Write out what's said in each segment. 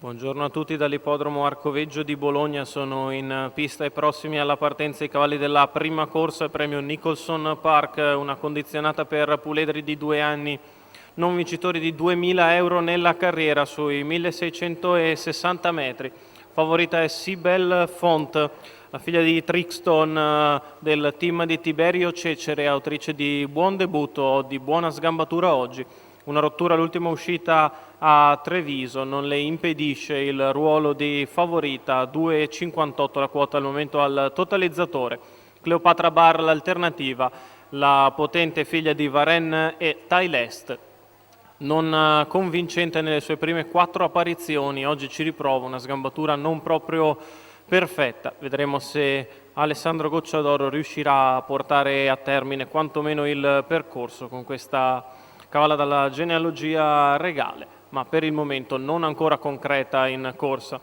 Buongiorno a tutti dall'ippodromo Arcoveggio di Bologna, sono in pista e prossimi alla partenza i cavalli della prima corsa, il premio Nicholson Park, una condizionata per puledri di 2 anni, non vincitori di 2.000 euro nella carriera sui 1660 metri. Favorita è Sibel Font, la figlia di Trixton del team di Tiberio Cecere, autrice di buon debutto, di buona sgambatura oggi. Una rottura all'ultima uscita a Treviso non le impedisce il ruolo di favorita, 2,58 la quota al momento al totalizzatore. Cleopatra Bar l'alternativa, la potente figlia di Varennes e Tailest. Non convincente nelle sue prime 4 apparizioni, oggi ci riprova una sgambatura non proprio perfetta. Vedremo se Alessandro Gocciadoro riuscirà a portare a termine quantomeno il percorso con questa cavalla dalla genealogia regale, ma per il momento non ancora concreta in corsa.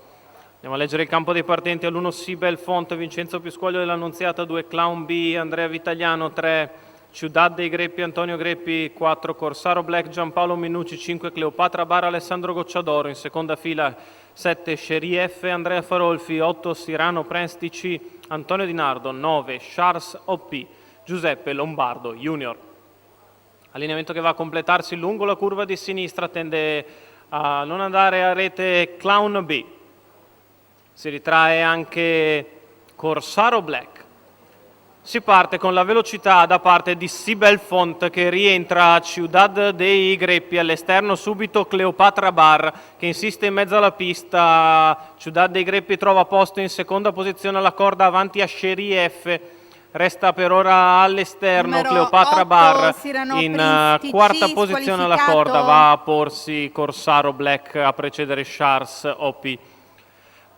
Andiamo a leggere il campo dei partenti. All'1 Sibel Font, Vincenzo Pisquaglio dell'Annunziata, 2 Clown B, Andrea Vitagliano, 3 Ciudad dei Greppi, Antonio Greppi, 4 Corsaro Black, Giampaolo Minucci, 5 Cleopatra Bar, Alessandro Gocciadoro, in seconda fila 7 Sherry F, Andrea Farolfi, 8 Sirano Prestici, Antonio Di Nardo, 9 Charles OP, Giuseppe Lombardo Junior. Allineamento che va a completarsi lungo la curva di sinistra, tende a non andare a rete Clown B. Si ritrae anche Corsaro Black. Si parte con la velocità da parte di Sibel Font che rientra a Ciudad dei Greppi, all'esterno subito Cleopatra Bar che insiste in mezzo alla pista. Ciudad dei Greppi trova posto in seconda posizione alla corda avanti a Sherry F. Resta per ora all'esterno Cleopatra Bar, in quarta posizione alla corda va a porsi Corsaro Black a precedere Charles OP.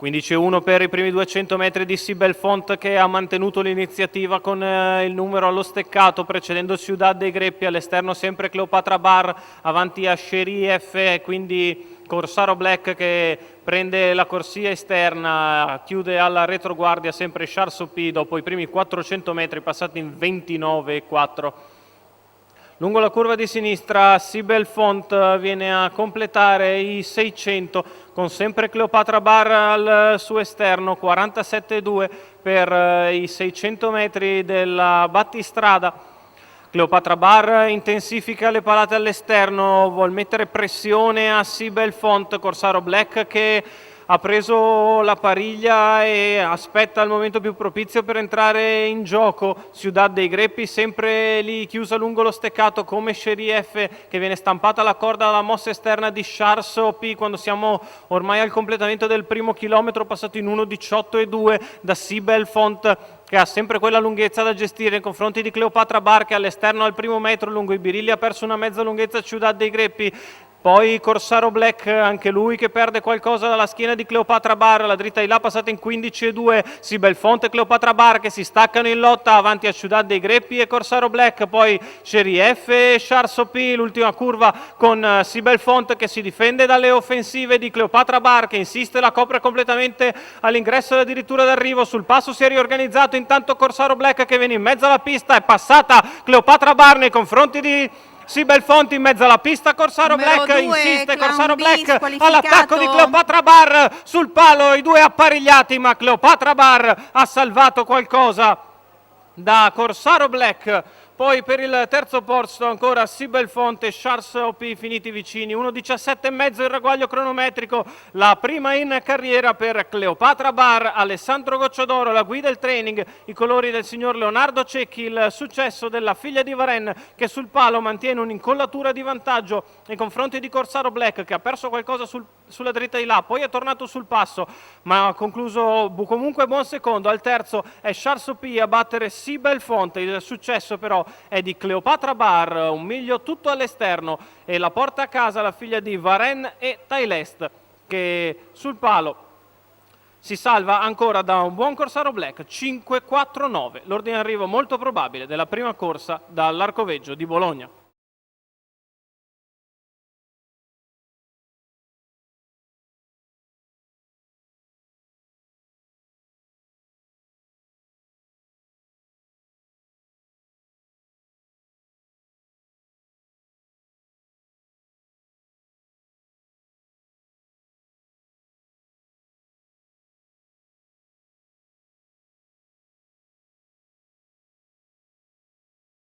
15-1 per i primi 200 metri di Sibel Font che ha mantenuto l'iniziativa con il numero allo steccato, precedendo Ciudad dei Greppi, all'esterno sempre Cleopatra Bar, avanti a Sherry F, quindi Corsaro Black che prende la corsia esterna, chiude alla retroguardia sempre Charles OP dopo i primi 400 metri passati in 29,4. Lungo la curva di sinistra Sibel Font viene a completare i 600 con sempre Cleopatra Bar al suo esterno, 47,2 per i 600 metri della battistrada. Cleopatra Bar intensifica le palate all'esterno, vuol mettere pressione a Sibel Font. Corsaro Black che ha preso la pariglia e aspetta il momento più propizio per entrare in gioco. Ciudad dei Greppi sempre lì chiusa lungo lo steccato come Sherry F che viene stampata alla corda dalla mossa esterna di Charles OP quando siamo ormai al completamento del primo chilometro, passato in 1,18,2 da Sibel Font che ha sempre quella lunghezza da gestire nei confronti di Cleopatra Bar che all'esterno al primo metro lungo i birilli ha perso una mezza lunghezza Ciudad dei Greppi. Poi Corsaro Black, anche lui che perde qualcosa dalla schiena di Cleopatra Bar, la dritta di là passata in 15,2, Sibel Font e Cleopatra Bar che si staccano in lotta avanti a Ciudad dei Greppi e Corsaro Black, poi Sherry F e Charles OP, l'ultima curva con Sibel Font che si difende dalle offensive di Cleopatra Bar che insiste, la copre completamente all'ingresso e addirittura d'arrivo, sul passo si è riorganizzato, intanto Corsaro Black che viene in mezzo alla pista, è passata Cleopatra Bar nei confronti di Sibel Font in mezzo alla pista, Corsaro Black insiste, Corsaro Black all'attacco di Cleopatra Bar sul palo, i due apparecchiati ma Cleopatra Bar ha salvato qualcosa da Corsaro Black. Poi per il terzo posto ancora Sibel Font e Charles OP finiti vicini, 1,17,5 il ragguaglio cronometrico, la prima in carriera per Cleopatra Bar, Alessandro Gocciadoro, la guida e il training, i colori del signor Leonardo Cecchi, il successo della figlia di Varennes che sul palo mantiene un'incollatura di vantaggio nei confronti di Corsaro Black che ha perso qualcosa sulla dritta di là, poi è tornato sul passo ma ha concluso comunque buon secondo. Al terzo è Charles OP a battere Sibel Font, il successo però è di Cleopatra Bar, un miglio tutto all'esterno e la porta a casa la figlia di Varennes e Tailest che sul palo si salva ancora da un buon Corsaro Black, 5,49, l'ordine d'arrivo molto probabile della prima corsa dall'Arcoveggio di Bologna.